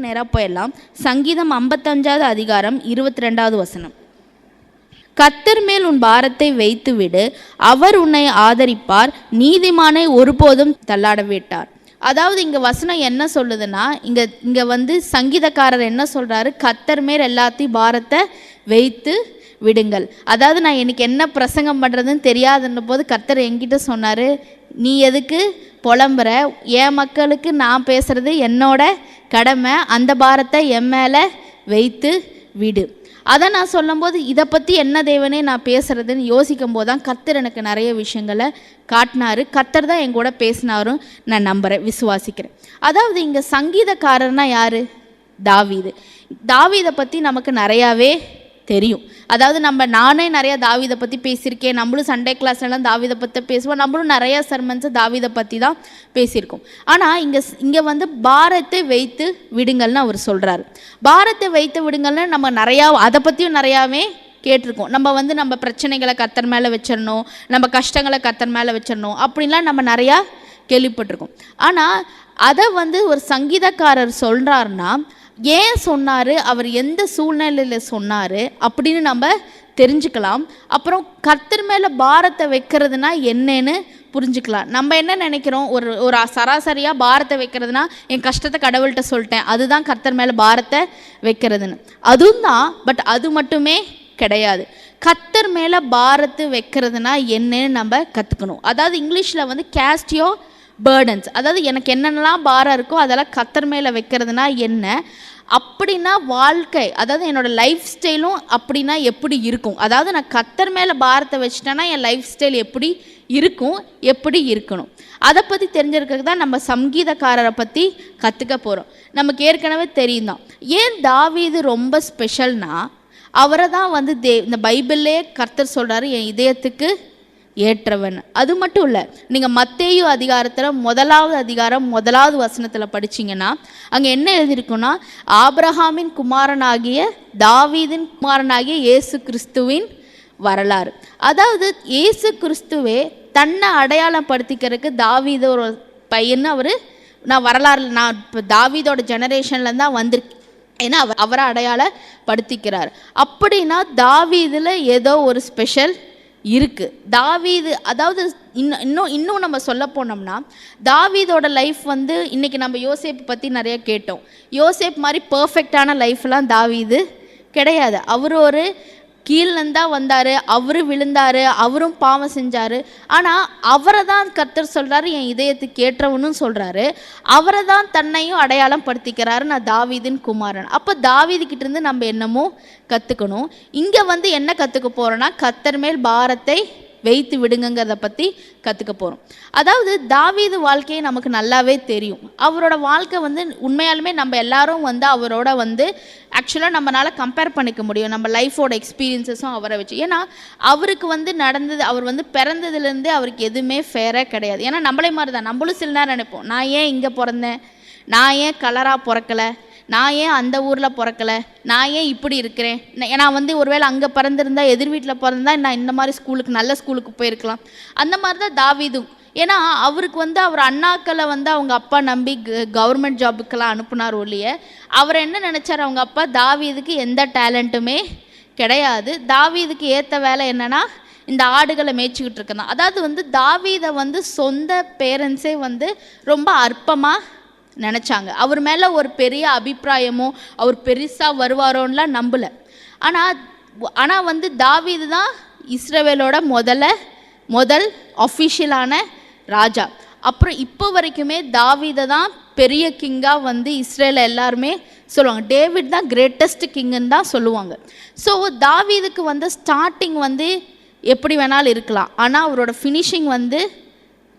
நேராக போயிடலாம். சங்கீதம் 55வது அதிகாரம் 22வது வசனம். கர்த்தர் மேல் உன் பாரத்தை வைத்து விடு, அவர் உன்னை ஆதரிப்பார், நீதிமானை ஒருபோதும் தள்ளாட விட்டார். அதாவது இங்கே வசனம் என்ன சொல்லுதுன்னா, இங்கே வந்து சங்கீதக்காரர் என்ன சொல்கிறாரு, கர்த்தர் மேல் எல்லாத்தையும் பாரத்தை வைத்து விடுங்கள். அதாவது நான் எனக்கு என்ன பிரசங்கம் பண்ணுறதுன்னு தெரியாதுன்ற போது கர்த்தர் என்கிட்ட சொன்னார், நீ எதுக்கு புலம்புற, என் மக்களுக்கு நான் பேசுகிறது என்னோட கடமை, அந்த பாரத்தை என் மேலே வைத்து விடு. அதை நான் சொல்லும்போது இதை பற்றி என்ன தேவனே நான் பேசுகிறதுன்னு யோசிக்கும் போது தான் கர்த்தர் எனக்கு நிறைய விஷயங்களை காட்டினார். கர்த்தர் தான் என் கூட பேசினாரும் நான் நம்புகிறேன், விசுவாசிக்கிறேன். அதாவது இங்கே சங்கீதக்காரர்னா யார்? தாவீது. தாவீதை பற்றி நமக்கு நிறையாவே தெரியும். அதாவது நானே நிறையா தாவீதை பற்றி பேசியிருக்கேன். நம்மளும் சண்டே கிளாஸ்லாம் தாவீதை பற்றி பேசுவோம். நம்மளும் நிறையா சர்மன்ஸை தாவீதை பற்றி தான் பேசியிருக்கோம். ஆனால் இங்கே வந்து பாரத்தை வைத்து விடுங்கள்னு அவர் சொல்கிறாரு. பாரத்தை வைத்து விடுங்கள்னு நம்ம நிறையா அதை பற்றியும் நிறையாவே கேட்டிருக்கோம். நம்ம பிரச்சனைகளை கர்த்தர் மேலே வச்சிடணும், நம்ம கஷ்டங்களை கர்த்தர் மேலே வச்சிடணும் அப்படின்லாம் நம்ம நிறையா கேள்விப்பட்டிருக்கோம். ஆனால் அதை வந்து ஒரு சங்கீதக்காரர் சொல்கிறாருன்னா ஏன் சொன்னார், அவர் எந்த சூழ்நிலையில் சொன்னார் அப்படின்னு நம்ம தெரிஞ்சுக்கலாம். அப்புறம் கர்த்தர் மேலே பாரத்தை வைக்கிறதுனா என்னன்னு புரிஞ்சுக்கலாம். நம்ம என்ன நினைக்கிறோம், ஒரு சராசரியாக பாரத்தை வைக்கிறதுனா என் கஷ்டத்தை கடவுள்கிட்ட சொல்லிட்டேன், அதுதான் கர்த்தர் மேலே பாரத்தை வைக்கிறதுன்னு. அதுவும் தான், பட் அது மட்டுமே கிடையாது. கர்த்தர் மேலே பாரத்தை வைக்கிறதுனா என்னன்னு நம்ம கற்றுக்கணும். அதாவது இங்கிலீஷில் வந்து கேஸ்ட் யோர் பேர்டன்ஸ், அதாவது எனக்கு என்னென்னலாம் பாரம் இருக்கோ அதெல்லாம் கர்த்தர் மேலே வைக்கிறதுனா என்ன அப்படின்னா வாழ்க்கை, அதாவது என்னோடய லைஃப் ஸ்டைலும் அப்படின்னா எப்படி இருக்கும், அதாவது நான் கர்த்தர் மேலே பாரத்தை வச்சுட்டேன்னா என் லைஃப் ஸ்டைல் எப்படி இருக்கும், எப்படி இருக்கணும், அதை பற்றி தெரிஞ்சிருக்கிறது தான் நம்ம சங்கீதக்காரரை பற்றி கற்றுக்க போகிறோம். நமக்கு ஏற்கனவே தெரியும் தான். ஏன் தாவீது ரொம்ப ஸ்பெஷல்னா, அவரை தான் வந்து இந்த பைபிள்லே கர்த்தர் சொல்கிறாரு என் இதயத்துக்கு ஏற்றவன். அது மட்டும் இல்லை, நீங்கள் மத்தேயு அதிகாரத்தில் 1வது அதிகாரம் 1வது வசனத்தில் படிச்சிங்கன்னா அங்கே என்ன எழுதியிருக்குன்னா, ஆபிரகாமின் குமாரனாகிய தாவீதின் குமாரனாகிய இயேசு கிறிஸ்துவின் வரலாறு. அதாவது இயேசு கிறிஸ்துவே தன்னை அடையாளப்படுத்திக்கிறதுக்கு தாவீது ஒரு பையன்னு நான் வரலாறு, நான் இப்போ தாவீதோட ஜெனரேஷனில் தான் வந்திருக்கேன், ஏன்னா அவரை அடையாளப்படுத்திக்கிறார். அப்படின்னா தாவீதில் ஏதோ ஒரு ஸ்பெஷல் இருக்குது. தாவீது, அதாவது இன்னும் நம்ம சொல்ல போனோம்னா தாவீதோட லைஃப் வந்து இன்றைக்கி நம்ம யோசேப்பு பற்றி நிறைய கேட்டோம். யோசேப் மாதிரி பர்ஃபெக்டான லைஃப்லாம் தாவீது கிடையாது. அவர் ஒரு கீழ்ந்தான் வந்தார், அவரு விழுந்தார், அவரும் பாவம் செஞ்சார். ஆனால் அவரை தான் கர்த்தர் சொல்கிறாரு என் இதயத்துக்கு ஏற்றவனு சொல்கிறாரு. அவரை தான் தன்னையும் அடையாளம் படுத்திக்கிறாரு, நான் தாவீதின் குமாரன். அப்போ தாவீதுக்கிட்டேருந்து நம்ம என்னமோ கற்றுக்கணும். இங்கே வந்து என்ன கற்றுக்க போகிறோன்னா, கர்த்தர் மேல் பாரத்தை வைத்து விடுங்கிறத பற்றி கற்றுக்க போகிறோம். அதாவது தாவீது வாழ்க்கையை நமக்கு நல்லாவே தெரியும். அவரோட வாழ்க்கை வந்து உண்மையாலுமே நம்ம எல்லாரும் வந்து அவரோட வந்து ஆக்சுவலாக நம்மளால் கம்பேர் பண்ணிக்க முடியும், நம்ம லைஃபோட எக்ஸ்பீரியன்ஸஸும் அவரை வச்சு. ஏன்னா அவருக்கு வந்து நடந்தது, அவர் வந்து பிறந்ததுலேருந்தே அவருக்கு எதுவுமே ஃபேராக கிடையாது. ஏன்னா நம்மளே மாதிரி தான், நம்மளும் சில நேரம் நினைப்போம், நான் ஏன் இங்கே பிறந்தேன், நான் ஏன் கலராக பிறக்கலை, நான் ஏன் அந்த ஊரில் பிறக்கலை, நான் ஏன் இப்படி இருக்கிறேன், நான் வந்து ஒருவேளை அங்கே பிறந்திருந்தா எதிர் வீட்டில் பிறந்தா நான் இந்த மாதிரி ஸ்கூலுக்கு நல்ல ஸ்கூலுக்கு போயிருக்கலாம். அந்த மாதிரி தான் தாவீதும். ஏன்னா அவருக்கு வந்து அவர் அண்ணாக்களை வந்து அவங்க அப்பா நம்பி கவர்மெண்ட் ஜாபுக்கெல்லாம் அனுப்புனார் ஒழிய அவர் என்ன நினச்சார், அவங்க அப்பா தாவீதுக்கு எந்த டேலண்ட்டுமே கிடையாது, தாவீதுக்கு ஏற்ற வேலை என்னென்னா இந்த ஆடுகளை மேய்ச்சிக்கிட்டு இருக்கதான். அதாவது வந்து தாவீதை வந்து சொந்த பேரண்ட்ஸே வந்து ரொம்ப அற்பமாக நினச்சாங்க. அவர் மேலே ஒரு பெரிய அபிப்பிராயமோ அவர் பெருசாக வருவாரோன்னெலாம் நம்பலை. ஆனால் வந்து தாவீது தான் இஸ்ரவேலோட முதல் அஃபிஷியலான ராஜா. அப்புறம் இப்போ வரைக்குமே தாவீதை தான் பெரிய கிங்காக வந்து இஸ்ரேல எல்லாருமே சொல்லுவாங்க. டேவிட் தான் கிரேட்டஸ்ட் கிங்குன்னு தான் சொல்லுவாங்க. ஸோ தாவீதுக்கு வந்து ஸ்டார்டிங் வந்து எப்படி வேணாலும் இருக்கலாம், ஆனால் அவரோட ஃபினிஷிங் வந்து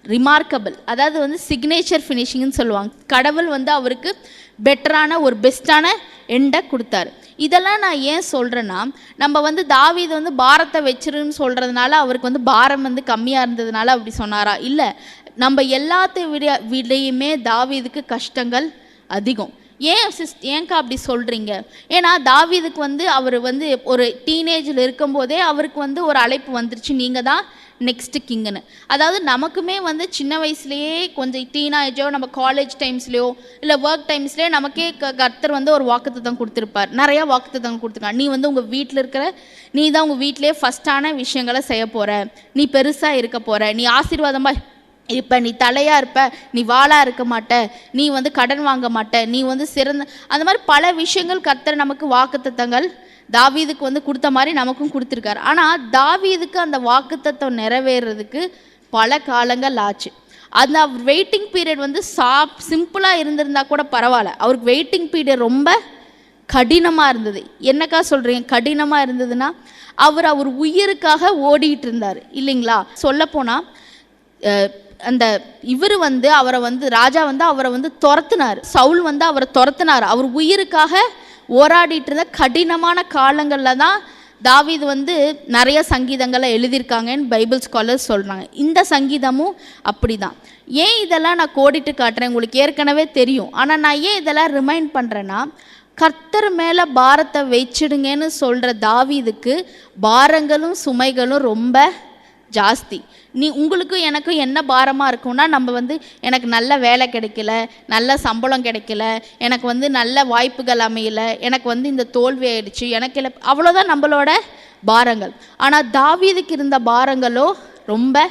ரிமார்க்கபிள், அதாவது வந்து சிக்னேச்சர் ஃபினிஷிங்னு சொல்லுவாங்க. கடவுள் வந்து அவருக்கு பெட்டரான ஒரு பெஸ்ட்டான எண்டை கொடுத்தாரு. இதெல்லாம் நான் ஏன் சொல்கிறேன்னா, நம்ம வந்து தாவீது வந்து பாரத்தை வச்சிருன்னு சொல்கிறதுனால அவருக்கு வந்து பாரம் வந்து கம்மியாக இருந்ததுனால அப்படி சொன்னாரா? இல்லை, நம்ம எல்லாத்தை விடையுமே தாவீதுக்கு கஷ்டங்கள் அதிகம். ஏன்க்கா அப்படி சொல்கிறீங்க? ஏன்னா தாவீதுக்கு வந்து அவர் வந்து ஒரு டீனேஜில் இருக்கும்போதே அவருக்கு வந்து ஒரு அழைப்பு வந்துருச்சு, நீங்கள் தான் நெக்ஸ்ட்டு கிங்குன்னு. அதாவது நமக்குமே வந்து சின்ன வயசுலேயே கொஞ்சம் டீனேஜோ நம்ம காலேஜ் டைம்ஸ்லையோ இல்லை ஒர்க் டைம்ஸ்லேயோ நமக்கே கர்த்தர் வந்து ஒரு வாக்குத்தத்தம் கொடுத்துருப்பார், நிறையா வாக்குத்தத்தம் கொடுத்துருக்காங்க. நீ வந்து உங்கள் வீட்டில் இருக்கிற நீ தான் உங்கள் வீட்டிலே ஃபஸ்ட்டான விஷயங்களை செய்ய போகிற, நீ பெருசாக இருக்க போகிற, நீ ஆசீர்வாதமாக இப்போ நீ தலையாக இருப்ப, நீ வாளாக இருக்க மாட்ட, நீ வந்து கடன் வாங்க மாட்ட, நீ வந்து சிறந்த, அந்த மாதிரி பல விஷயங்கள் கர்த்தர் நமக்கு வாக்குத்தத்தங்கள் தாவீதுக்கு வந்து கொடுத்த மாதிரி நமக்கும் கொடுத்துருக்காரு. ஆனால் தாவீதுக்கு அந்த வாக்குத்தத்தம் நிறைவேறதுக்கு பல காலங்கள் ஆச்சு. அந்த வெயிட்டிங் பீரியட் வந்து சிம்பிளாக இருந்திருந்தா கூட பரவாயில்ல, அவருக்கு வெயிட்டிங் பீரியட் ரொம்ப கடினமாக இருந்தது. என்னக்கா சொல்கிறீங்க கடினமாக இருந்ததுன்னா? அவர் உயிருக்காக ஓடிட்டு இருந்தார் இல்லைங்களா? சொல்லப்போனால் அந்த இவர் வந்து அவரை வந்து ராஜா வந்து அவரை வந்து துரத்துனார், சவுல் வந்து அவரை துரத்துனார். அவர் உயிருக்காக போராடிட்டு இருந்த கடினமான காலங்களில் தான் தாவீது வந்து நிறைய சங்கீதங்களை எழுதியிருக்காங்கன்னு பைபிள் ஸ்காலர்ஸ் சொல்கிறாங்க. இந்த சங்கீதமும் அப்படி தான். ஏன் இதெல்லாம் நான் கோடிட்டு காட்டுறேன், உங்களுக்கு ஏற்கனவே தெரியும். ஆனால் நான் ஏன் இதெல்லாம் ரிமைண்ட் பண்ணுறேன்னா, கர்த்தர் மேலே பாரத்தை வச்சிடுங்கன்னு சொல்கிற தாவீதுக்கு பாரங்களும் சுமைகளும் ரொம்ப ஜாஸ்தி. உங்களுக்கும் எனக்கும் என்ன பாரமாக இருக்கும்னா, நம்ம வந்து எனக்கு நல்ல வேலை கிடைக்கல, நல்ல சம்பளம் கிடைக்கல, எனக்கு வந்து நல்ல வாய்ப்புகள் அமையலை, எனக்கு வந்து இந்த தோல்வி ஆயிடுச்சு, எனக்கு இல்லை, அவ்வளோதான் நம்மளோட பாரங்கள். ஆனால் தாவீதுக்கு இருந்த பாரங்களோ ரொம்ப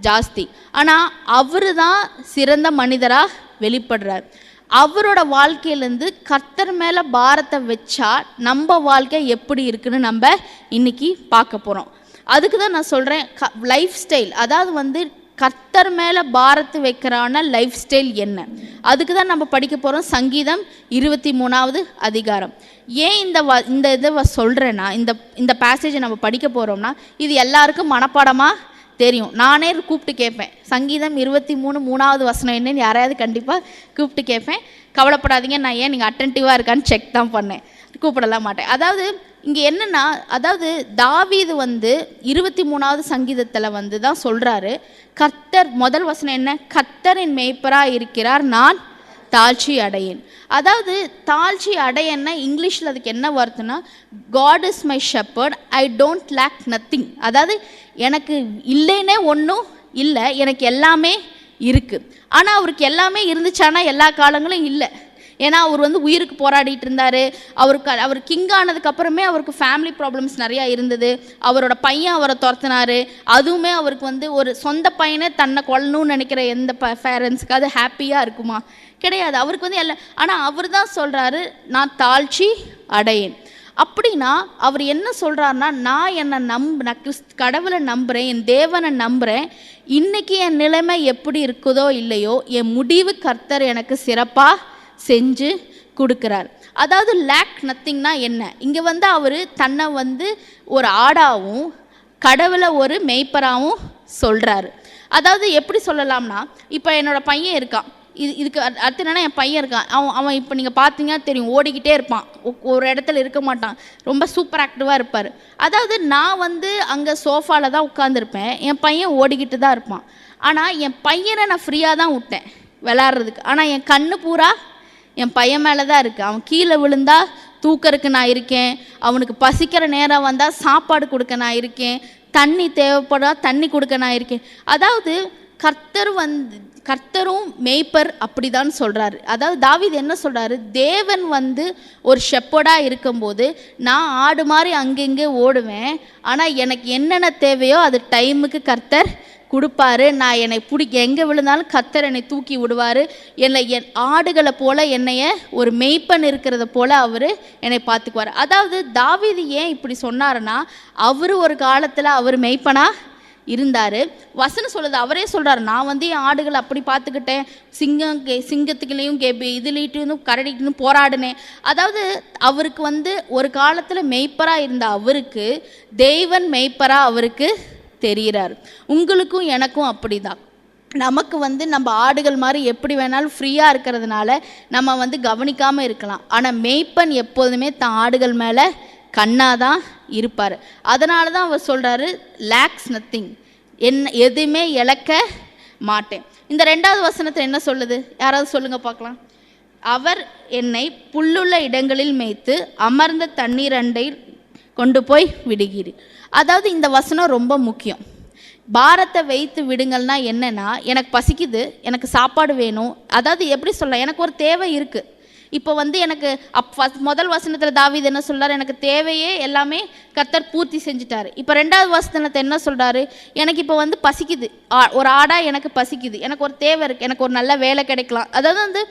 ஜாஸ்தி. ஆனால் அவர் தான் சிறந்த மனிதராக வெளிப்படுறார். அவரோட வாழ்க்கையிலேருந்து கர்த்தர் மேலே பாரத்தை வச்சா நம்ம வாழ்க்கை எப்படி இருக்குன்னு நம்ம இன்னைக்கு பார்க்க போகிறோம். அதுக்கு தான் நான் சொல்கிறேன், லைஃப் ஸ்டைல், அதாவது வந்து கர்த்தர் மேலே பாரத்து வைக்கிறான லைஃப் ஸ்டைல் என்ன, அதுக்கு தான் நம்ம படிக்க போகிறோம். சங்கீதம் 23வது அதிகாரம். ஏன் இந்த இதை சொல்கிறேன்னா, இந்த பேசேஜை நம்ம படிக்க போகிறோம்னா, இது எல்லாருக்கும் மனப்பாடமாக தெரியும். நானே கூப்பிட்டு கேட்பேன், சங்கீதம் 23 வசனம் என்னன்னு யாரையாவது கண்டிப்பாக கூப்பிட்டு கேட்பேன். கவலைப்படாதீங்க, நான் ஏன் நீங்கள் அட்டென்டிவாக இருக்கான்னு செக் தான் பண்ணேன், கூப்பிடலாம் மாட்டேன். அதாவது இங்கே என்னென்னா, அதாவது தாவீது வந்து 23வது சங்கீதத்தில் வந்து தான் சொல்கிறாரு, கர்த்தர், முதல் வசனம் என்ன, கர்த்தரின் மேய்ப்பராக இருக்கிறார், நான் தாழ்ச்சி அடையேன். அதாவது தாழ்ச்சி அடையன்னா இங்கிலீஷில் அதுக்கு என்ன வருதுன்னா, God is my shepherd, I don't lack nothing. அதாவது எனக்கு இல்லைன்னே ஒன்றும் இல்லை, எனக்கு எல்லாமே இருக்குது. ஆனால் அவருக்கு எல்லாமே இருந்துச்சானா எல்லா காலங்களும் இல்லை. ஏன்னா அவர் வந்து உயிருக்கு போராடிட்டு இருந்தார். அவர் கிங் ஆனதுக்கப்புறமே அவருக்கு ஃபேமிலி ப்ராப்ளம்ஸ் நிறையா இருந்தது. அவரோட பையன் அவரை துரத்துனார். அதுவுமே அவருக்கு வந்து ஒரு சொந்த பையனே தன்னை கொல்லணும்னு நினைக்கிற எந்த பேரண்ட்ஸுக்கு அது ஹாப்பியாக இருக்குமா? கிடையாது. அவருக்கு வந்து எல்லாம், ஆனால் அவர் தான் சொல்கிறாரு, நான் தாழ்ச்சி அடையேன். அப்படின்னா அவர் என்ன சொல்கிறாருன்னா, நான் கடவுளை நம்புகிறேன், என் தேவனை நம்புகிறேன். இன்றைக்கி என் நிலைமை எப்படி இருக்குதோ இல்லையோ, என் முடிவு கர்த்தர் எனக்கு சிறப்பாக செஞ்சு கொடுக்குறார். அதாவது லேக் நத்திங்னா என்ன, இங்கே வந்து அவர் தன்னை வந்து ஒரு ஆடாவும் கடவுளை ஒரு மேய்ப்பராகவும் சொல்கிறாரு. அதாவது எப்படி சொல்லலாம்னா, இப்போ என்னோட பையன் இருக்கான், இதுக்கு அடுத்து என்னன்னா, என் பையன் இருக்கான், அவன் இப்போ நீங்கள் பார்த்தீங்கன்னா தெரியும், ஓடிக்கிட்டே இருப்பான், ஒரு இடத்துல இருக்க மாட்டான், ரொம்ப சூப்பர் ஆக்டிவாக இருப்பார். அதாவது நான் வந்து அங்கே சோஃபாவில் தான் உட்காந்துருப்பேன், என் பையன் ஓடிக்கிட்டு தான் இருப்பான். ஆனால் என் பையனை நான் ஃப்ரீயாக தான் விட்டேன் விளாட்றதுக்கு. ஆனால் என் கண்ணு பூரா என் பையன் மேலே தான் இருக்குது. அவன் கீழே விழுந்தா தூக்கறதுக்கு நான் இருக்கேன், அவனுக்கு பசிக்கிற நேரம் வந்தால் சாப்பாடு கொடுக்க நான் இருக்கேன், தண்ணி தேவைப்படா தண்ணி கொடுக்க நான் இருக்கேன். அதாவது கர்த்தரும் மேய்ப்பர் அப்படி தான் சொல்கிறாரு. அதாவது தாவீது என்ன சொல்கிறாரு, தேவன் வந்து ஒரு ஷெப்பர்டாக இருக்கும்போது நான் ஆடு மாதிரி அங்கங்கே ஓடுவேன், ஆனால் எனக்கு என்னென்ன தேவையோ அது டைமுக்கு கர்த்தர் கொடுப்பாரு. நான் என்னை எங்கே விழுந்தாலும் கர்த்தர் என்னை தூக்கி விடுவார். என் ஆடுகளை போல் என்னைய ஒரு மெய்ப்பன் இருக்கிறத போல் அவர் என்னை பார்த்துக்குவார். அதாவது தாவீது ஏன் இப்படி சொன்னாருன்னா, அவர் ஒரு காலத்தில் அவர் மெய்ப்பனாக இருந்தார். வசனம் சொல்லுது, அவரே சொல்கிறார், நான் வந்து என் ஆடுகளை அப்படி பார்த்துக்கிட்டேன், சிங்கத்துக்குள்ளேயும் இதுலேயும் கரடிக்கிட்டு போராடினேன். அதாவது அவருக்கு வந்து ஒரு காலத்தில் மெய்ப்பராக இருந்த அவருக்கு தேவன் மெய்ப்பராக அவருக்கு தெரிகிறார். உங்களுக்கும் எனக்கும் அப்படி தான். நமக்கு வந்து நம்ம ஆடுகள் மாதிரி எப்படி வேணாலும் ஃப்ரீயாக இருக்கிறதுனால நம்ம வந்து கவனிக்காமல் இருக்கலாம். ஆனால் மேய்ப்பன் எப்போதுமே தான் ஆடுகள் மேலே கண்ணாக தான் இருப்பார். அதனால தான் அவர் சொல்கிறாரு, லேக்ஸ் நத்திங், எதுவுமே இழக்க மாட்டேன். இந்த 2வது வசனத்தில் என்ன சொல்லுது, யாராவது சொல்லுங்கள் பார்க்கலாம். அவர் என்னை புல்லுள்ள இடங்களில் மேய்த்து அமர்ந்த தண்ணீர் அண்டை கொண்டு போய் விடுகிறீர். அதாவது இந்த வசனம் ரொம்ப முக்கியம். பாரத்தை வைத்து விடுங்கள்னா என்னென்னா, எனக்கு பசிக்குது, எனக்கு சாப்பாடு வேணும். அதாவது எப்படி சொல்ல, எனக்கு ஒரு தேவை இருக்குது. இப்போ வந்து எனக்கு முதல் வசனத்தில் தாவீது என்ன சொல்கிறார், எனக்கு தேவையே எல்லாமே கர்த்தர் பூர்த்தி செஞ்சுட்டாரு. இப்போ ரெண்டாவது வசனத்தை என்ன சொல்கிறாரு, எனக்கு இப்போ வந்து பசிக்குது, ஒரு ஆடாக எனக்கு பசிக்குது, எனக்கு ஒரு தேவை இருக்குது, எனக்கு ஒரு நல்ல வேலை கிடைக்கலாம், அதாவது வந்து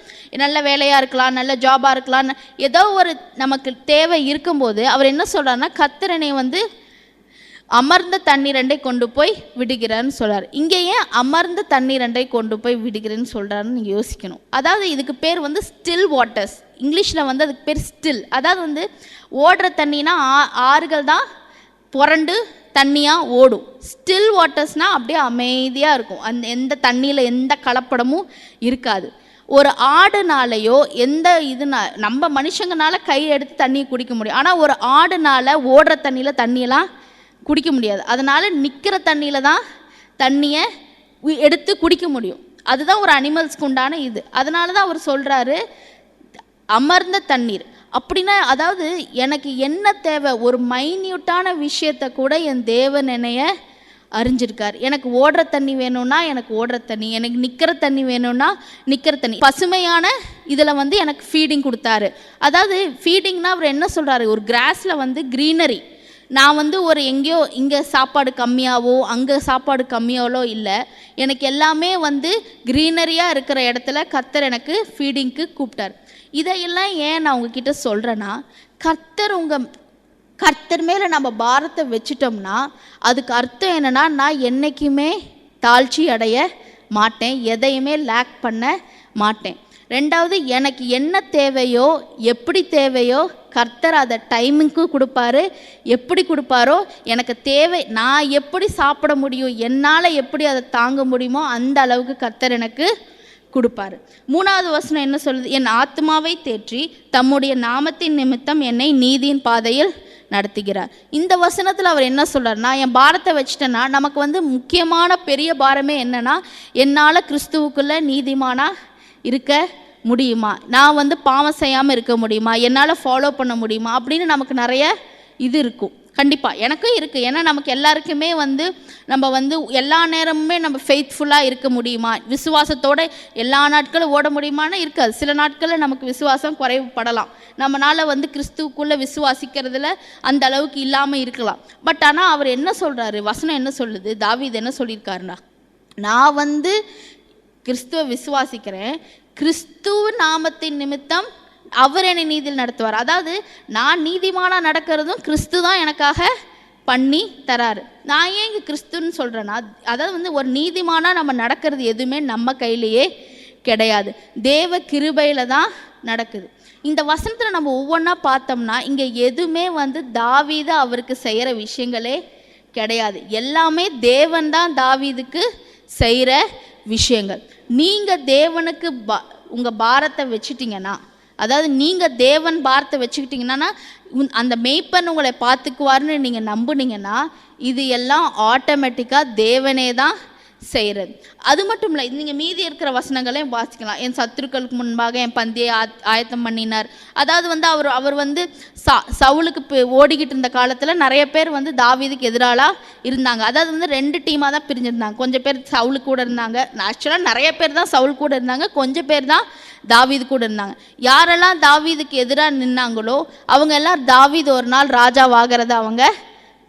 நல்ல வேலையாக இருக்கலாம், நல்ல ஜாபாக இருக்கலாம், ஏதோ ஒரு நமக்கு தேவை இருக்கும்போது அவர் என்ன சொல்கிறாருன்னா, கர்த்தரனை வந்து அமர்ந்த தண்ணீரண்டை கொண்டு போய் விடுகிறான்னு சொல்கிறார். இங்கே ஏன் அமர்ந்த தண்ணீரண்டை கொண்டு போய் விடுகிறேன்னு சொல்கிறாருன்னு நீங்கள் யோசிக்கணும். அதாவது இதுக்கு பேர் வந்து ஸ்டில் வாட்டர்ஸ், இங்கிலீஷில் வந்து அதுக்கு பேர் ஸ்டில். அதாவது வந்து ஓடுற தண்ணினா ஆறுகள் தான் புரண்டு தண்ணியாக ஓடும். ஸ்டில் வாட்டர்ஸ்னால் அப்படியே அமைதியாக இருக்கும், அந்த எந்த தண்ணியில் எந்த கலப்படமும் இருக்காது. ஒரு ஆடுனாலையோ எந்த நம்ம மனுஷங்கனால கை எடுத்து தண்ணியை குடிக்க முடியும், ஆனால் ஒரு ஆடுனால ஓடுற தண்ணியில் தண்ணியெல்லாம் குடிக்க முடியாது. அதனால் நிற்கிற தண்ணியில் தான் தண்ணியை எடுத்து குடிக்க முடியும். அதுதான் ஒரு அனிமல்ஸ்க்கு உண்டான இது. அதனால தான் அவர் சொல்கிறாரு அமர்ந்த தண்ணீர். அப்படின்னா அதாவது எனக்கு என்ன தேவை, ஒரு மைன்யூட்டான விஷயத்தை கூட என் தேவன் என்னைய அறிஞ்சிருக்கார். எனக்கு ஓடுற தண்ணி வேணும்னா எனக்கு ஓடுற தண்ணி, எனக்கு நிற்கிற தண்ணி வேணும்னா நிற்கிற தண்ணி, பசுமையான இதில் வந்து எனக்கு ஃபீடிங் கொடுத்தாரு. அதாவது ஃபீடிங்னா அவர் என்ன சொல்கிறாரு, ஒரு கிராஸில் வந்து க்ரீனரி, நான் வந்து ஒரு எங்கேயோ இங்கே சாப்பாடு கம்மியாவோ அங்கே சாப்பாடு கம்மியாவோ இல்லை, எனக்கு எல்லாமே வந்து க்ரீனரியாக இருக்கிற இடத்துல கர்த்தர் எனக்கு ஃபீடிங்க்கு கூப்பிட்டார். இதையெல்லாம் ஏன் நான் உங்ககிட்ட சொல்கிறேன்னா, கர்த்தர் மேலே நம்ம பாரத்தை வச்சிட்டோம்னா அதுக்கு அர்த்தம் என்னென்னா, நான் என்றைக்குமே தாழ்ச்சி அடைய மாட்டேன், எதையுமே லேக் பண்ண மாட்டேன். ரெண்டாவது, எனக்கு என்ன தேவையோ எப்படி தேவையோ கர்த்தர் அதை டைமுக்கு கொடுப்பாரு. எப்படி கொடுப்பாரோ, எனக்கு தேவை, நான் எப்படி சாப்பிட முடியும், என்னால் எப்படி அதை தாங்க முடியுமோ அந்த அளவுக்கு கர்த்தர் எனக்கு கொடுப்பாரு. மூணாவது வசனம் என்ன சொல்லுது, என் ஆத்மாவை தேற்றி தம்முடைய நாமத்தின் நிமித்தம் என்னை நீதியின் பாதையில் நடத்துகிறார். இந்த வசனத்தில் அவர் என்ன சொல்கிறார்னா, என் பாரத்தை வச்சுட்டேன்னா நமக்கு வந்து முக்கியமான பெரிய பாரமே என்னென்னா, என்னால் கிறிஸ்துவுக்குள்ளே நீதிமானாக இருக்க முடியுமா, நான் வந்து பாவம் செய்யாமல் இருக்க முடியுமா, என்னால் ஃபாலோ பண்ண முடியுமா அப்படின்னு நமக்கு நிறைய இது இருக்கும். கண்டிப்பாக எனக்கும் இருக்குது. ஏன்னா நமக்கு எல்லாருக்குமே வந்து நம்ம வந்து எல்லா நேரமுமே நம்ம ஃபெய்த்ஃபுல்லாக இருக்க முடியுமா, விசுவாசத்தோடு எல்லா நாட்களும் ஓட முடியுமான்னு இருக்காது. சில நாட்களில் நமக்கு விசுவாசம் குறைவுபடலாம், நம்மளால் வந்து கிறிஸ்துவுக்குள்ளே விசுவாசிக்கிறதுல அந்த அளவுக்கு இல்லாமல் இருக்கலாம். பட் ஆனால் அவர் என்ன சொல்கிறாரு, வசனம் என்ன சொல்லுது, தாவீது என்ன சொல்லியிருக்காருன்னா, நான் வந்து கிறிஸ்துவை விசுவாசிக்கிறேன், கிறிஸ்துவ நாமத்தின் நிமித்தம் அவர் என்னை நீதியில் நடத்துவார். அதாவது நான் நீதிமானாக நடக்கிறதும் கிறிஸ்து தான் எனக்காக பண்ணி தராரு. நான் ஏன் இங்கே கிறிஸ்துன்னு சொல்கிறேன்னா, அதாவது வந்து ஒரு நீதிமானாக நம்ம நடக்கிறது எதுவுமே நம்ம கையிலேயே கிடையாது, தேவ கிருபையில் தான் நடக்குது. இந்த வசனத்தில் நம்ம ஒவ்வொன்றா பார்த்தோம்னா இங்கே எதுவுமே வந்து தாவீது அவருக்கு செய்கிற விஷயங்களே கிடையாது, எல்லாமே தேவன் தான் தாவீதுக்கு செய்கிற விஷயங்கள். நீங்கள் தேவனுக்கு உங்கள் பாரத்தை வச்சுட்டிங்கன்னா, அதாவது நீங்கள் தேவன் பாரத்தை வச்சுக்கிட்டிங்கன்னா அந்த மேய்ப்பன் உங்களை பார்த்துக்குவார்னு நீங்கள் நம்புனீங்கன்னா இது எல்லாம் ஆட்டோமேட்டிக்காக தேவனே தான் செய்கிறது. அது மட்டும் இல்லை, நீங்கள் மீதி இருக்கிற வசனங்களையும் வாசிக்கலாம். என் சத்துருக்களுக்கு முன்பாக என் பந்தியை ஆயத்தம் பண்ணினார். அதாவது வந்து அவர் வந்து சவுலுக்கு ஓடிக்கிட்டு இருந்த காலத்தில் நிறைய பேர் வந்து தாவீதுக்கு எதிராக இருந்தாங்க. அதாவது வந்து 2 டீமாக தான் பிரிஞ்சிருந்தாங்க. கொஞ்சம் பேர் சவுலு கூட இருந்தாங்க, ஆக்சுவலாக நிறைய பேர் தான் சவுல் கூட இருந்தாங்க, கொஞ்சம் பேர் தான் தாவீது கூட இருந்தாங்க. யாரெல்லாம் தாவீதுக்கு எதிராக நின்னாங்களோ அவங்க எல்லாம் தாவீது ஒரு நாள் ராஜாவாகிறத அவங்க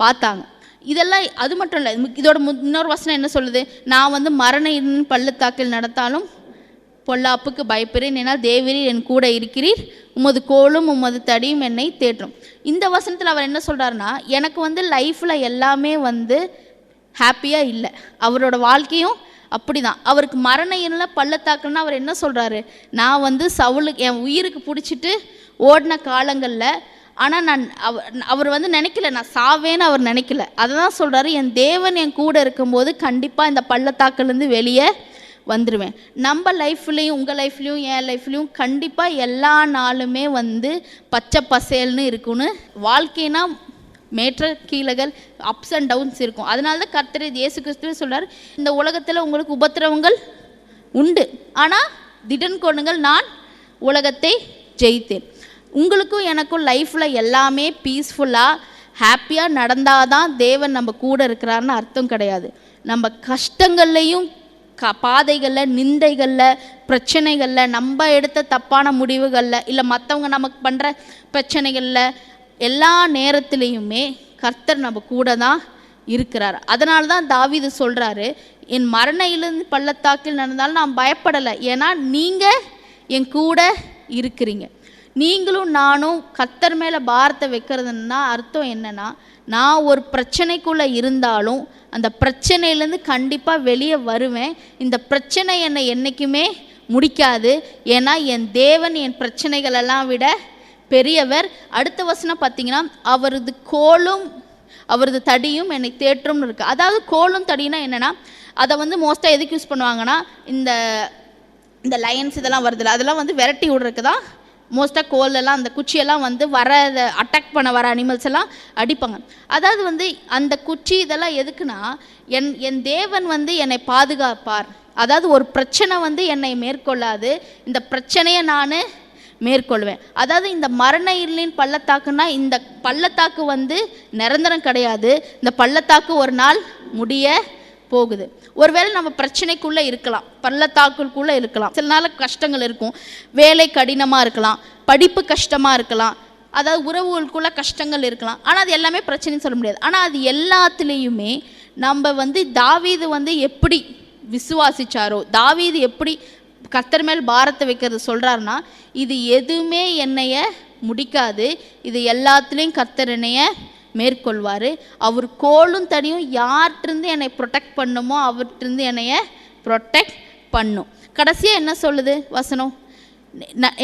பார்த்தாங்க. இதெல்லாம் அது மட்டும் இல்லை, இதோட இன்னொரு வசனம் என்ன சொல்லுது, நான் வந்து மரண பள்ளத்தாக்கில் நடத்தாலும் பொல்லாப்புக்கு பயப்படுறேன், ஏன்னா தேவரீர் என் கூட இருக்கிறீர், உமது கோலும் உமது தடியும் என்னை தேற்றும். இந்த வசனத்தில் அவர் என்ன சொல்கிறாருன்னா, எனக்கு வந்து லைஃப்பில் எல்லாமே வந்து ஹாப்பியாக இல்லை, அவரோட வாழ்க்கையும் அப்படி தான். அவருக்கு மரண பள்ளத்தாக்குன்னா அவர் என்ன சொல்கிறாரு, நான் வந்து சவுலுக்கு என் உயிருக்கு பிடிச்சிட்டு ஓடின காலங்களில், ஆனால் அவர் வந்து நினைக்கல நான் சாவேன்னு அவர் நினைக்கல. அதை தான் சொல்கிறாரு, என் தேவன் என் கூட இருக்கும்போது கண்டிப்பாக இந்த பள்ளத்தாக்குலேருந்து வெளியே வந்துடுவேன். நம்ம லைஃப்லேயும் உங்கள் லைஃப்லேயும் என் லைஃப்லேயும் கண்டிப்பாக எல்லா நாளுமே வந்து பச்சை பசேல்னு இருக்குன்னு, வாழ்க்கைனா மேற்ற கீழகள் அப்ஸ் அண்ட் டவுன்ஸ் இருக்கும். அதனால தான் கர்த்தர் இயேசு கிறிஸ்துவே சொல்கிறார், இந்த உலகத்தில் உங்களுக்கு உபத்திரவங்கள் உண்டு, ஆனால் திடன் கொள்ளுங்கள், நான் உலகத்தை ஜெயித்தேன். உங்களுக்கும் எனக்கும் லைஃப்பில் எல்லாமே பீஸ்ஃபுல்லாக ஹாப்பியாக நடந்தால் தான் தேவன் நம்ம கூட இருக்கிறாருன்னு அர்த்தம் கிடையாது. நம்ம கஷ்டங்கள்லையும் பாதைகளில், நிந்தைகளில், பிரச்சனைகளில், நம்ம எடுத்த தப்பான முடிவுகளில், இல்லை மற்றவங்க நமக்கு பண்ணுற பிரச்சனைகளில், எல்லா நேரத்துலேயுமே கர்த்தர் நம்ம கூட தான் இருக்கிறார். அதனால தான் தாவீது சொல்கிறாரு, என் மரணையிலிருந்து பள்ளத்தாக்கில் நடந்தாலும் நான் பயப்படலை, ஏன்னா நீங்கள் என் கூட இருக்கிறீங்க. நீங்களும் நானும் கர்த்தர் மேலே பாரத்தை வைக்கிறதுன்னா அர்த்தம் என்னென்னா, நான் ஒரு பிரச்சனைக்குள்ளே இருந்தாலும் அந்த பிரச்சனையிலேருந்து கண்டிப்பாக வெளியே வருவேன். இந்த பிரச்சனை என்னை என்றைக்குமே முடிக்காது, ஏன்னா என் தேவன் என் பிரச்சனைகளெல்லாம் விட பெரியவர். அடுத்த வசனம் பார்த்தீங்கன்னா, அவரது கோலும் அவரது தடியும் என்னை தேற்றும்னு இருக்குது. அதாவது கோலும் தடினா என்னென்னா, அதை மோஸ்ட்டாக எதுக்கு யூஸ் பண்ணுவாங்கன்னா, இந்த லயன்ஸ் இதெல்லாம் வருதில்ல, அதெல்லாம் விரட்டி விடுறதுக்கு தான் மோஸ்ட்டாக கோலெல்லாம் அந்த குச்சியெல்லாம் வர அட்டாக் பண்ண வர அனிமல்ஸ் எல்லாம் அடிப்பாங்க. அதாவது அந்த குச்சி இதெல்லாம் எதுக்குன்னா, என் தேவன் என்னை பாதுகாப்பார். அதாவது ஒரு பிரச்சனை என்னை மேற்கொள்ளாது, இந்த பிரச்சனையை நான் மேற்கொள்வேன். அதாவது இந்த மரண இருளின் பள்ளத்தாக்குன்னா, இந்த பள்ளத்தாக்கு நிரந்தரம் கிடையாது. இந்த பள்ளத்தாக்கு ஒரு நாள் முடிய போகுது. ஒருவேளை நம்ம பிரச்சனைக்குள்ளே இருக்கலாம், பள்ளத்தாக்குக்குள்ளே இருக்கலாம், சில நாள் கஷ்டங்கள் இருக்கும், வேலை கடினமாக இருக்கலாம், படிப்பு கஷ்டமாக இருக்கலாம், அதாவது உறவுகளுக்குள்ள கஷ்டங்கள் இருக்கலாம். ஆனால் அது எல்லாமே பிரச்சனைன்னு சொல்ல முடியாது. ஆனால் அது எல்லாத்துலேயுமே நம்ம தாவீது எப்படி விசுவாசிச்சாரோ, தாவீது எப்படி கர்த்தர் மேல் பாரத்தை வைக்கிறது சொல்கிறாருன்னா, இது எதுவுமே என்னைய முடிக்காது, இது எல்லாத்துலேயும் கர்த்தர் என்னைய மேற்கொள்வார். அவர் கோலும் தனியும் யார்கிட்டருந்து என்னை ப்ரொடெக்ட் பண்ணுமோ அவர்கிட்டருந்து என்னைய ப்ரொடெக்ட் பண்ணும். கடைசியாக என்ன சொல்லுது வசனம்?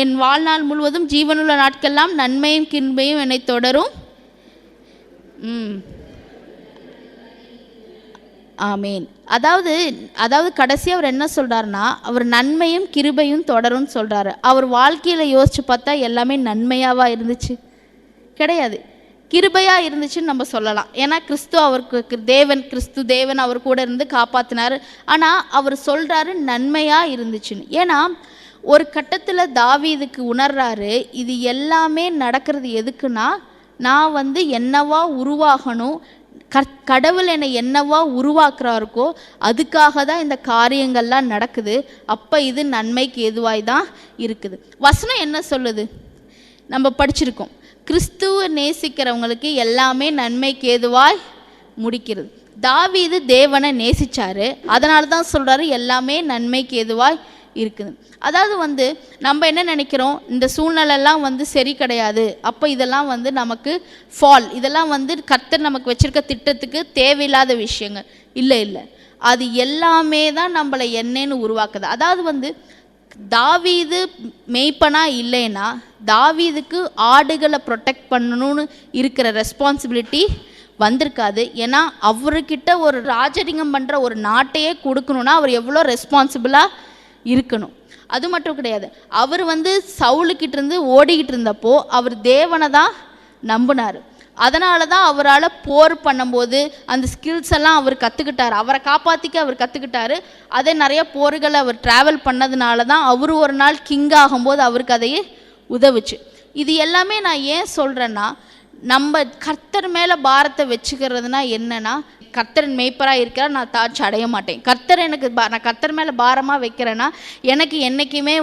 என் வாழ்நாள் முழுவதும் ஜீவனுள்ள நாட்கெல்லாம் நன்மையும் கிருபையும் என்னை தொடரும். ஆமீன். அதாவது கடைசியாக அவர் என்ன சொல்கிறாருன்னா, அவர் நன்மையும் கிருபையும் தொடரும்னு சொல்கிறாரு. அவர் வாழ்க்கையில் யோசித்து பார்த்தா எல்லாமே நன்மையாவா இருந்துச்சு? கிடையாது, கிருபையாக இருந்துச்சுன்னு நம்ம சொல்லலாம். ஏன்னா கிறிஸ்து தேவன் அவர் கூட இருந்து காப்பாற்றினார். ஆனால் அவர் சொல்கிறாரு நன்மையாக இருந்துச்சுன்னு. ஏன்னா ஒரு கட்டத்தில் தாவீதுக்கு உணர்றாரு, இது எல்லாமே நடக்கிறது எதுக்குன்னா, நான் என்னவா உருவாகணும், கடவுள் என்னை என்னவா உருவாக்குறாருக்கோ அதுக்காக தான் இந்த காரியங்கள்லாம் நடக்குது. அப்போ இது நன்மைக்கு எதுவாய் தான் இருக்குது. வசனம் என்ன சொல்லுது? நம்ம படிச்சிருக்கோம், கிறிஸ்துவை நேசிக்கிறவங்களுக்கு எல்லாமே நன்மைக்கு ஏதுவாய் முடிக்கிறது. தாவீது தேவனை நேசிச்சாரு, அதனால தான் சொல்கிறாரு எல்லாமே நன்மைக்கு ஏதுவாய் இருக்குது. அதாவது நம்ம என்ன நினைக்கிறோம், இந்த சூழ்நிலைலாம் சரி கிடையாது, அப்போ இதெல்லாம் நமக்கு ஃபால், இதெல்லாம் கர்த்தர் நமக்கு வச்சிருக்க திட்டத்துக்கு தேவையில்லாத விஷயங்கள். இல்லை, அது எல்லாமே தான் நம்மளை என்னன்னு உருவாக்குது. அதாவது தாவீது மெய்ப்பனா இல்லைன்னா தாவீதுக்கு ஆடுகளை ப்ரொடெக்ட் பண்ணணும்னு இருக்கிற ரெஸ்பான்சிபிலிட்டி வந்திருக்காது. ஏன்னா அவர்கிட்ட ஒரு ராஜரிகம் பண்ணுற ஒரு நாட்டையே கொடுக்கணுன்னா அவர் எவ்வளோ ரெஸ்பான்சிபிளாக இருக்கணும். அது மட்டும் கிடையாது, அவர் சவுலுக்கிட்ட இருந்து ஓடிக்கிட்டு இருந்தப்போ அவர் தேவனை தான் நம்பினார். அதனால தான் அவரால் போர் பண்ணும்போது அந்த ஸ்கில்ஸ் எல்லாம் அவர் கற்றுக்கிட்டார், அவரை காப்பாற்றிக்க அவர் கற்றுக்கிட்டாரு. அதே நிறைய போர்களை அவர் ட்ராவல் பண்ணதுனால தான் அவர் ஒரு நாள் கிங் ஆகும்போது அவருக்கு அதையே உதவுச்சு. இது எல்லாமே நான் ஏன் சொல்கிறேன்னா, நம்ம கர்த்தர் மேலே பாரத்தை வச்சுக்கிறதுனா என்னென்னா, கர்த்தரின் மேய்ப்பராக இருக்கிற நான் தாட்சி அடைய மாட்டேன். கர்த்தர் எனக்கு நான் கர்த்தர் மேலே பாரமாக வைக்கிறேன்னா எனக்கு என்றைக்குமே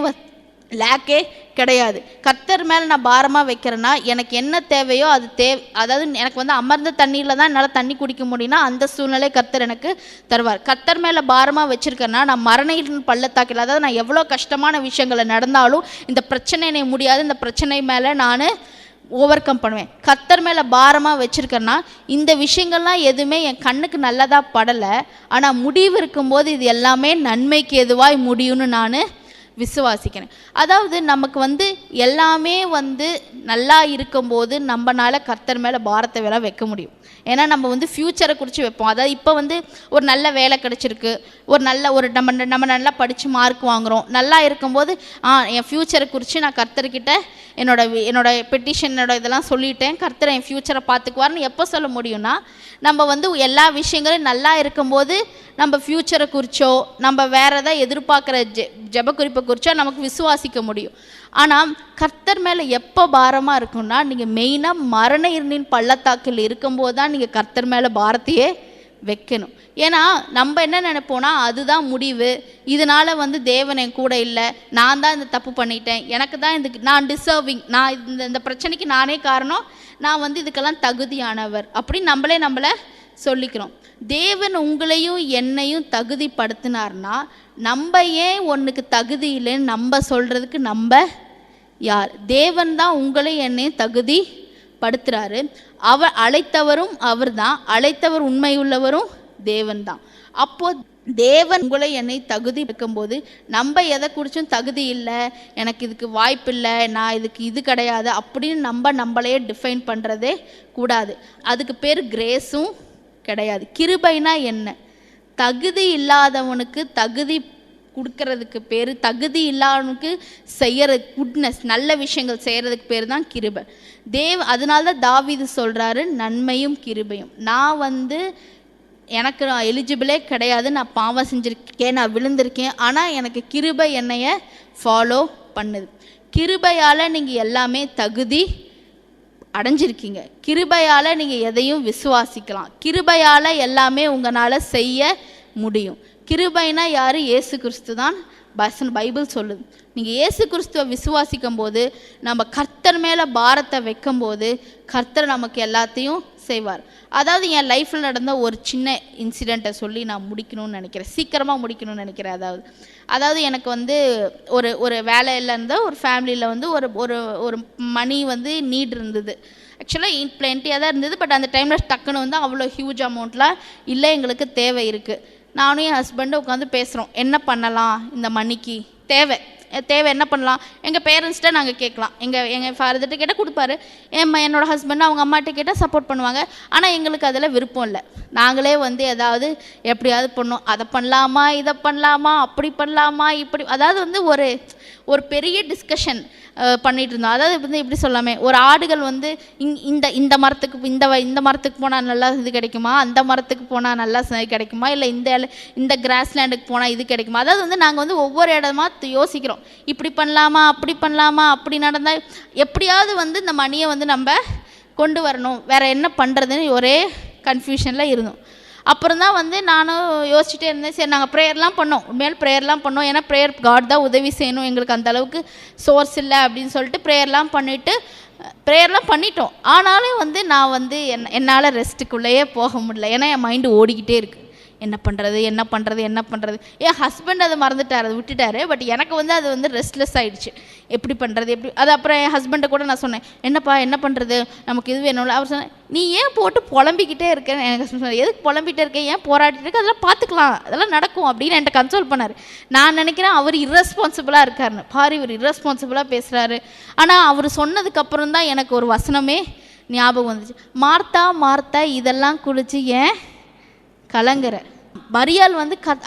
லேக்கே கிடையாது. கர்த்தர் மேலே நான் பாரமாக வைக்கிறேன்னா எனக்கு என்ன தேவையோ அது அதாவது எனக்கு அமர்ந்த தண்ணியில் தான் என்னால் தண்ணி குடிக்க முடியும்னா அந்த சூழ்நிலை கர்த்தர் எனக்கு தருவார். கர்த்தர் மேலே பாரமாக வச்சுருக்கேன்னா நான் மரணையின் பள்ளத்தாக்கில், அதாவது நான் எவ்வளோ கஷ்டமான விஷயங்களை நடந்தாலும் இந்த பிரச்சனை என்னை முடியாது, இந்த பிரச்சனை மேலே நான் ஓவர் கம் பண்ணுவேன். கர்த்தர் மேலே பாரமாக வச்சுருக்கேன்னா இந்த விஷயங்கள்லாம் எதுவுமே என் கண்ணுக்கு நல்லதாக படலை, ஆனால் முடிவு இருக்கும்போது இது எல்லாமே நன்மைக்கு எதுவாய் முடியும்னு நான் விசுவாசிக்கிறேன். அதாவது நமக்கு எல்லாமே நல்லா இருக்கும்போது நம்மளால கர்த்தர் மேலே பாரத்தை வேலை வைக்க முடியும். ஏன்னா நம்ம ஃப்யூச்சரை குறித்து வைப்போம். அதாவது இப்போ ஒரு நல்ல வேலை கிடச்சிருக்கு, ஒரு நம்ம நல்லா படித்து மார்க் வாங்குகிறோம், நல்லா இருக்கும்போது என் ஃப்யூச்சரை குறித்து நான் கர்த்தர்கிட்ட என்னோட பெட்டிஷன் இதெல்லாம் சொல்லிட்டேன், கர்த்தர் என் ஃப்யூச்சரை பார்த்துக்குவார்னு எப்போ சொல்ல முடியும்னா, நம்ம எல்லா விஷயங்களும் நல்லா இருக்கும்போது நம்ம ஃப்யூச்சரை குறித்தோ நம்ம வேறு எதாவது எதிர்பார்க்குற ஜெப குறிப்பை குறித்தா நமக்கு விசுவாசிக்க முடியும். ஆனால் கர்த்தர் மேலே எப்போ பாரமாக இருக்குன்னா, நீங்கள் மெயினாக மரண இருளின் பள்ளத்தாக்கில் இருக்கும்போது தான் நீங்கள் கர்த்தர் மேலே பாரத்தையே வைக்கணும். ஏன்னா நம்ம என்ன நினைப்போம்னா, அதுதான் முடிவு, இதனால் தேவன் என் கூட இல்லை, நான் தான் இந்த தப்பு பண்ணிட்டேன், எனக்கு தான் இதுக்கு நான் டிசர்விங், நான் இந்த பிரச்சனைக்கு நானே காரணம், நான் இதுக்கெல்லாம் தகுதியானவர் அப்படின்னு நம்மளை சொல்லிக்கிறோம். தேவன் உங்களையும் என்னையும் தகுதிப்படுத்தினார்னா நம்ம ஏன் ஒன்றுக்கு தகுதி இல்லைன்னு நம்ம சொல்கிறதுக்கு நம்ம யார்? தேவன் தான் உங்களை என்னையும் தகுதி படுத்துறாரு. அவர் அழைத்தவரும் அவர் தான், அழைத்தவர் உண்மையுள்ளவரும் தேவன் தான். அப்போது தேவன் உங்களை என்னை தகுதி இருக்கும்போது நம்ம எதை குறிச்சும் தகுதி இல்லை, எனக்கு இதுக்கு வாய்ப்பு இல்லை, நான் இதுக்கு இது கிடையாது அப்படின்னு நம்மளையே டிஃபைன் பண்ணுறதே கூடாது. அதுக்கு பேர் கிரேஸும் கிடையாது. கிருபைனா என்ன? தகுதி இல்லாதவனுக்கு தகுதி கொடுக்கறதுக்கு பேர், தகுதி இல்லாதவனுக்கு செய்கிற குட்னஸ், நல்ல விஷயங்கள் செய்கிறதுக்கு பேர் தான் கிருபை. அதனால தான் தாவீது சொல்கிறாரு, நன்மையும் கிருபையும். நான் எனக்கு எலிஜிபிளே கிடையாது, நான் பாவம் செஞ்சுருக்கேன், நான் விழுந்திருக்கேன், ஆனால் எனக்கு கிருபை என்னைய ஃபாலோ பண்ணுது. கிருபையால் நீங்கள் எல்லாமே தகுதி அடைஞ்சிருக்கீங்க. கிருபையால் நீங்கள் எதையும் விசுவாசிக்கலாம். கிருபையால் எல்லாமே உங்களால் செய்ய முடியும். கிருபைனா யார்? இயேசு கிறிஸ்து தான் பைபிள் சொல்லுது. நீங்கள் இயேசு கிறிஸ்துவை விசுவாசிக்கும் போது, நம்ம கர்த்தர் மேலே பாரத்தை வைக்கும் போது கர்த்தர் நமக்கு எல்லாத்தையும் செய்வார். அதாவது என் லைஃப்பில் நடந்த ஒரு சின்ன இன்சிடெண்ட்டை சொல்லி நான் முடிக்கணும்னு நினைக்கிறேன், சீக்கிரமாக முடிக்கணும்னு நினைக்கிறேன். அதாவது எனக்கு ஒரு வேலையில் இருந்த ஒரு ஃபேமிலியில் ஒரு ஒரு மணி நீட் இருந்தது. ஆக்சுவலாக பிளென்ட்டியாக தான் இருந்தது. பட் அந்த டைமில் டக்குன்னு அவ்வளோ ஹியூஜ் அமௌண்ட்லாம் இல்லை, எங்களுக்கு தேவை இருக்குது. நானும் என் ஹஸ்பண்டும் உட்காந்து பேசுகிறோம், என்ன பண்ணலாம், இந்த மணிக்கு தேவை என்ன பண்ணலாம். எங்கள் பேரண்ட்ஸ்கிட்ட நாங்கள் கேட்கலாம், எங்கள் ஃபாதர்கிட்ட கேட்டால் கொடுப்பாரு, என்னோடய ஹஸ்பண்ட் அவங்க அம்மாட்ட கேட்டால் சப்போர்ட் பண்ணுவாங்க. ஆனால் எங்களுக்கு அதில் விருப்பம் இல்லை. நாங்களே ஏதாவது எப்படியாவது பண்ணோம், அதை பண்ணலாமா, இதை பண்ணலாமா, அப்படி பண்ணலாமா, இப்படி, அதாவது ஒரு பெரிய டிஸ்கஷன் பண்ணிகிட்டு இருந்தோம். அதாவது இப்படி சொல்லாமே, ஒரு ஆடுகள் இந்த மரத்துக்கு இந்த மரத்துக்கு போனால் நல்லா இது கிடைக்குமா, அந்த மரத்துக்கு போனால் நல்லா கிடைக்குமா, இல்லை இந்த கிராஸ் லேண்டுக்கு போனால் இது கிடைக்குமா. அதாவது நாங்கள் ஒவ்வொரு இடமா யோசிக்கிறோம், இப்படி பண்ணலாமா, அப்படி பண்ணலாமா, அப்படி நடந்தால் எப்படியாவது இந்த மணியை நம்ம கொண்டு வரணும், வேறு என்ன பண்ணுறதுன்னு ஒரே கன்ஃபியூஷனில் இருந்தோம். அப்புறம் தான் நானும் யோசிச்சுட்டே இருந்தேன். சரி, நாங்கள் ப்ரேயர்லாம் பண்ணோம், உண்மையில ப்ரேயர்லாம் பண்ணோம். ஏன்னா ப்ரேயர் காட் தான் உதவி செய்யணும், எங்களுக்கு அந்தளவுக்கு சோர்ஸ் இல்லை அப்படின்னு சொல்லிட்டு ப்ரேயர்லாம் பண்ணிட்டோம். ஆனாலும் நான் என்னால் ரெஸ்ட்டுக்குள்ளேயே போக முடியல. ஏன்னா என் மைண்டு ஓடிக்கிட்டே இருக்குது, என்ன பண்ணுறது. என் ஹஸ்பண்ட் அதை மறந்துட்டார், அதை விட்டுட்டார். பட் எனக்கு அது ரெஸ்ட்லெஸ் ஆகிடுச்சு, எப்படி பண்ணுறது எப்படி. அது அப்புறம் என் ஹஸ்பண்டை கூட நான் சொன்னேன், என்னப்பா என்ன பண்ணுறது, நமக்கு இது வேணும்ல. அவர் சொன்னேன், நீ ஏன் போட்டு புலம்பிக்கிட்டே இருக்கேன். என் ஹஸ்பண்ட் சொன்னேன், எதுக்கு புலம்பிகிட்டே இருக்கேன், ஏன் போராடிட்டு இருக்க, அதெல்லாம் பார்த்துக்கலாம், அதெல்லாம் நடக்கும் அப்படின்னு என்கிட்ட கன்சோல் பண்ணார். நான் நினைக்கிறேன் அவர் இரஸ்பான்சிபிளாக இருக்காருன்னு. பாரு, இவர் இரஸ்பான்சிபிளாக பேசுகிறாரு. ஆனால் அவர் சொன்னதுக்கப்புறம் தான் எனக்கு ஒரு வசனமே ஞாபகம் வந்துச்சு. மார்த்தா இதெல்லாம் குளிச்சு ஏன் கலங்குற. மரியாள்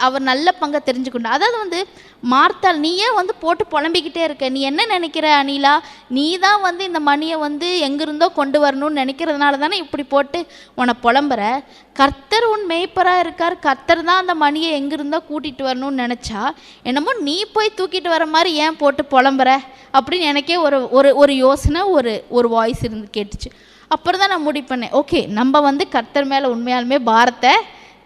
அவர் நல்ல பங்கை தெரிஞ்சுக்கொண்டா. அதாவது மார்த்தாள், நீ ஏன் போட்டு புலம்பிக்கிட்டே இருக்க, நீ என்ன நினைக்கிற அனிலா, நீ தான் இந்த மணியை எங்கிருந்தோ கொண்டு வரணும்னு நினைக்கிறதுனால தானே இப்படி போட்டு உன்னை புலம்புற. கர்த்தர் உன் மேய்ப்பராக இருக்கார், கர்த்தர் தான் அந்த மணியை எங்கிருந்தோ கூட்டிகிட்டு வரணும்னு நினச்சா என்னமோ நீ போய் தூக்கிட்டு வர மாதிரி ஏன் போட்டு புலம்புற அப்படின்னு எனக்கே ஒரு யோசனை, ஒரு வாய்ஸ் கேட்டுச்சு. அப்புறம் தான் நான் முடிவு பண்ணேன், ஓகே, நம்ம கர்த்தர் மேலே உண்மையாலுமே பாரத்தை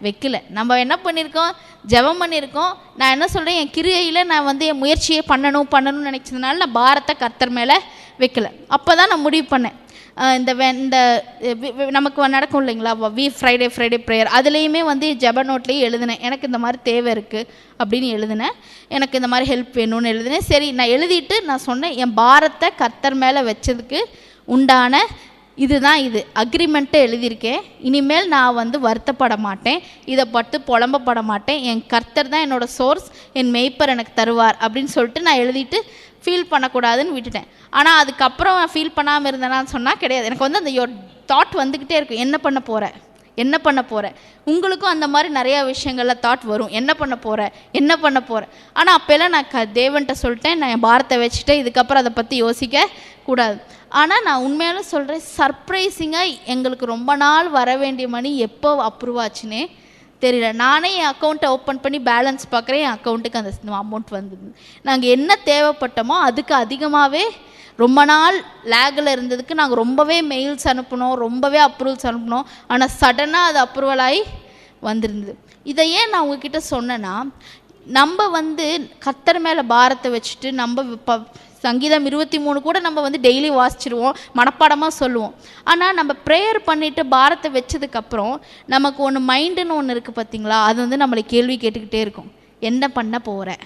வைக்கல. நம்ம என்ன பண்ணியிருக்கோம், ஜெபம் பண்ணியிருக்கோம். நான் என்ன சொல்கிறேன், என் கிரியையில் நான் என் முயற்சியை பண்ணணும்னு நினச்சதுனால நான் பாரத்தை கர்த்தர் மேலே வைக்கல. அப்போ தான் நான் முடிவு பண்ணேன், இந்த நமக்கு நடக்கும் இல்லைங்களா, ஃப்ரைடே ப்ரேயர், அதுலேயுமே ஜெப நோட்லேயே எழுதினேன், எனக்கு இந்த மாதிரி தேவை இருக்குது அப்படின்னு எழுதினேன், எனக்கு இந்த மாதிரி ஹெல்ப் வேணும்னு எழுதினேன். சரி, நான் எழுதிட்டு நான் சொன்னேன், என் பாரத்தை கர்த்தர் மேலே வச்சதுக்கு உண்டான இதுதான், இது அக்ரிமெண்ட்டை எழுதியிருக்கேன். இனிமேல் நான் வருத்தப்பட மாட்டேன், இதை பட்டு புலம்பப்பட மாட்டேன், என் கர்த்தர் தான் என்னோடய சோர்ஸ், என் மேய்ப்பர் எனக்கு தருவார் அப்படின்னு சொல்லிட்டு நான் எழுதிட்டு ஃபீல் பண்ணக்கூடாதுன்னு விட்டுட்டேன். ஆனால் அதுக்கப்புறம் ஃபீல் பண்ணாமல் இருந்தேனான்னு சொன்னால் கிடையாது. எனக்கு அந்த தாட் வந்துக்கிட்டே இருக்கும், என்ன பண்ண போகிற. உங்களுக்கும் அந்த மாதிரி நிறையா விஷயங்களில் தாட் வரும், என்ன பண்ண போகிற. ஆனால் அப்போல்லாம் நான் தேவன்கிட்ட சொல்லிட்டேன், நான் என் பாரத்தை வச்சுட்டேன், இதுக்கப்புறம் அதை பற்றி யோசிக்க கூடாது. ஆனால் நான் உண்மையாலும் சொல்கிறேன், சர்ப்ரைஸிங்காக எங்களுக்கு ரொம்ப நாள் வர வேண்டிய மணி எப்போ அப்ரூவ் ஆச்சுன்னே தெரியல. நானே என் அக்கௌண்ட்டை ஓப்பன் பண்ணி பேலன்ஸ் பார்க்குறேன், என் அக்கௌண்ட்டுக்கு அந்த அமௌண்ட் வந்தது. நாங்கள் என்ன தேவைப்பட்டோமோ அதுக்கு அதிகமாகவே ரொம்ப நாள் லேகில் இருந்ததுக்கு நாங்கள் ரொம்பவே மெயில்ஸ் அனுப்பினோம், ரொம்பவே அப்ரூவல்ஸ் அனுப்பினோம். ஆனால் சடனாக அது அப்ரூவல் ஆகி வந்திருந்தது. இதை ஏன் நான் உங்ககிட்ட சொன்னேன்னா, நம்ம கர்த்தர் மேலே பாரத்தை வச்சுட்டு நம்ம சங்கீதம் 23 கூட நம்ம டெய்லி வாசிச்சிருவோம், மனப்பாடமாக சொல்லுவோம். ஆனால் நம்ம ப்ரேயர் பண்ணிவிட்டு பாரத்தை வச்சதுக்கப்புறம் நமக்கு ஒன்று மைண்டுன்னு ஒன்று இருக்குது பார்த்தீங்களா, அது நம்மளை கேள்வி கேட்டுக்கிட்டே இருக்கும். என்ன பண்ண போகிற,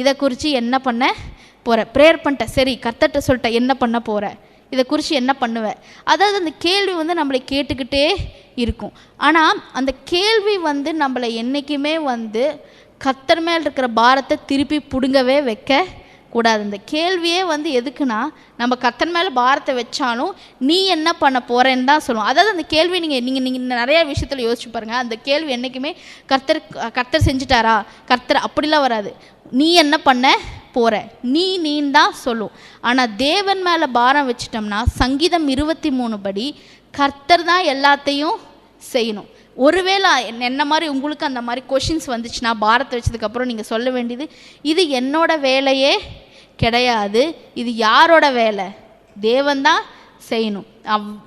இதை குறித்து என்ன பண்ண போகிற, ப்ரேயர் பண்ணிட்டேன், சரி கர்த்தர்கிட்ட சொல்லிட்டேன், என்ன பண்ண போகிற, இதை குறித்து என்ன பண்ணுவேன். அதாவது அந்த கேள்வி நம்மளை கேட்டுக்கிட்டே இருக்கும். ஆனால் அந்த கேள்வி நம்மளை என்றைக்குமே கர்த்தர் மேல் இருக்கிற பாரத்தை திருப்பி பிடுங்கவே வைக்க கூடாது. இந்த கேள்வியே எதுக்குன்னா, நம்ம கர்த்தர் மேலே பாரத்தை வச்சாலும் நீ என்ன பண்ண போகிறேன்னு தான் சொல்லுவோம். அதாவது அந்த கேள்வி நீங்கள் நிறையா விஷயத்தில் யோசிச்சு பாருங்கள். அந்த கேள்வி என்றைக்குமே கர்த்தர் செஞ்சுட்டாரா, கர்த்தர் அப்படிலாம் வராது. நீ என்ன பண்ண போகிற, நீன்னு தான் சொல்லும். ஆனால் தேவன் மேலே பாரம் வச்சிட்டோம்னா சங்கீதம் 23 படி கர்த்தர் தான் எல்லாத்தையும் செய்யணும். ஒருவேளை என்ன மாதிரி உங்களுக்கு அந்த மாதிரி கொஷின்ஸ் வந்துச்சுன்னா பாரத்தை வச்சதுக்கப்புறம் நீங்கள் சொல்ல வேண்டியது, இது என்னோட வேலையே கிடையாது, இது யாரோட வேலை, தேவன் தான் செய்யணும்.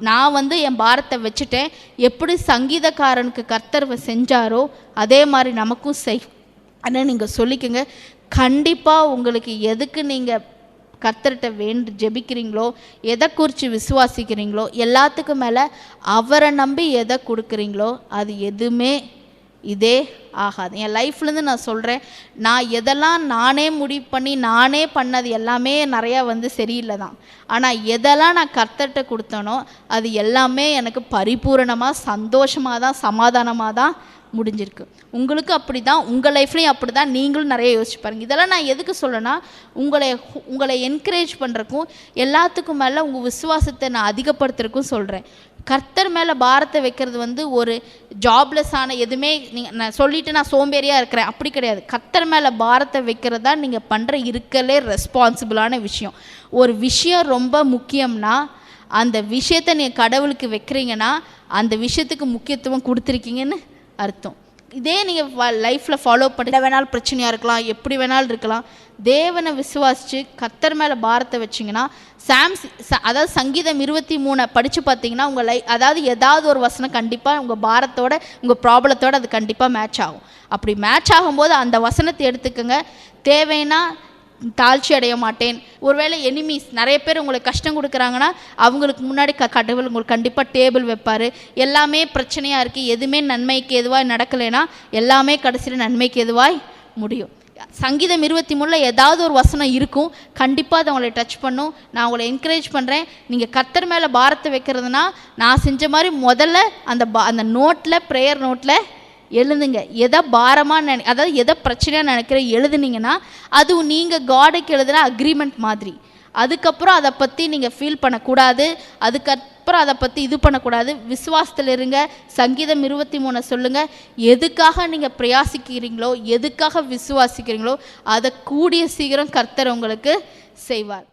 நான் என் பாரத்தை வச்சுட்டேன், எப்படி சங்கீதக்காரனுக்கு கர்த்தர் செஞ்சாரோ அதே மாதிரி நமக்கும் செய் ஆனால் நீங்கள் சொல்லிக்கோங்க. கண்டிப்பாக உங்களுக்கு எதுக்கு நீங்கள் கர்த்தர்கிட்ட ஜெபிக்கிறீங்களோ, எதை குறித்து விசுவாசிக்கிறீங்களோ, எல்லாத்துக்கும் மேலே அவரை நம்பி எதை கொடுக்குறீங்களோ அது எதுவுமே இதே ஆகாது. என் லைஃப்லேருந்து நான் சொல்கிறேன், நான் எதெல்லாம் நானே முடிவு பண்ணி நானே பண்ணது எல்லாமே நிறையா சரியில்லை தான். ஆனால் எதெல்லாம் நான் கர்த்தர்கிட்ட கொடுத்தனோ அது எல்லாமே எனக்கு பரிபூரணமாக சந்தோஷமாக தான் சமாதானமாக தான் முடிஞ்சிருக்கு. உங்களுக்கு அப்படி தான், உங்கள் லைஃப்லேயும் அப்படி தான். நீங்களும் நிறைய யோசிச்சு பாருங்கள். இதெல்லாம் நான் எதுக்கு சொல்லனா, உங்களை என்கரேஜ் பண்ணுறக்கும் எல்லாத்துக்கும் மேலே உங்கள் விசுவாசத்தை நான் அதிகப்படுத்துறதுக்கும் சொல்கிறேன். கர்த்தர் மேலே பாரத்தை வைக்கிறது ஒரு ஜாப்லெஸ்ஸான எதுவுமே நான் சொல்லிவிட்டு நான் சோம்பேறியாக இருக்கிறேன் அப்படி கிடையாது. கர்த்தர் மேலே பாரத்தை வைக்கிறது தான் நீங்கள் பண்ணுற இருக்கலே ரெஸ்பான்சிபிளான விஷயம். ஒரு விஷயம் ரொம்ப முக்கியம்னா அந்த விஷயத்தை நீங்கள் கடவுளுக்கு வைக்கிறீங்கன்னா அந்த விஷயத்துக்கு முக்கியத்துவம் கொடுத்துருக்கீங்கன்னு அர்த்தம். இதே நீங்கள் லைஃப்பில் ஃபாலோ பண்ண வேணாலும் பிரச்சனையாக இருக்கலாம், எப்படி வேணாலும் இருக்கலாம், தேவனை விசுவாசித்து கர்த்தர் மேலே பாரத்தை வச்சிங்கன்னா அதாவது சங்கீதம் 23 படித்து பார்த்தீங்கன்னா உங்கள் அதாவது ஏதாவது ஒரு வசனம் கண்டிப்பாக உங்கள் பாரத்தோட உங்கள் ப்ராப்ளத்தோடு அது கண்டிப்பாக மேட்ச் ஆகும். அப்படி மேட்ச் ஆகும்போது அந்த வசனத்தை எடுத்துக்கோங்க. தேவைன்னா தாழ்ச்சி அடைய மாட்டேன். ஒருவேளை எனிமீஸ் நிறைய பேர் உங்களுக்கு கஷ்டம் கொடுக்குறாங்கன்னா அவங்களுக்கு முன்னாடி கடவுள் உங்களுக்கு கண்டிப்பாக டேபிள் வைப்பார். எல்லாமே பிரச்சனையாக இருக்குது, எதுவுமே நன்மைக்கு எதுவாக நடக்கலைன்னா எல்லாமே கடைசியில் நன்மைக்கு எதுவாய் முடியும். சங்கீதம் 23 ஏதாவது ஒரு வசனம் இருக்கும், கண்டிப்பாக அதை உங்களை டச் பண்ணும். நான் உங்களை என்கரேஜ் பண்ணுறேன். நீங்கள் கர்த்தர் மேலே பாரத்தை வைக்கிறதுனா நான் செஞ்ச மாதிரி முதல்ல அந்த நோட்டில் ப்ரேயர் நோட்டில் எழுதுங்க. எதை பாரமாக அதாவது எதை பிரச்சனையாக நினைக்கிற எழுதுனீங்கன்னா அது நீங்கள் காடுக்கு எழுதுனா அக்ரிமெண்ட் மாதிரி. அதுக்கப்புறம் அதை பற்றி நீங்கள் ஃபீல் பண்ணக்கூடாது, அதுக்கப்புறம் அதை பற்றி இது பண்ணக்கூடாது. விசுவாசத்தில் இருங்க. சங்கீதம் 23 சொல்லுங்கள். எதுக்காக நீங்கள் பிரயாசிக்கிறீங்களோ, எதுக்காக விசுவாசிக்கிறீங்களோ அதை கூடிய சீக்கிரம் கர்த்தர் உங்களுக்கு செய்வார்.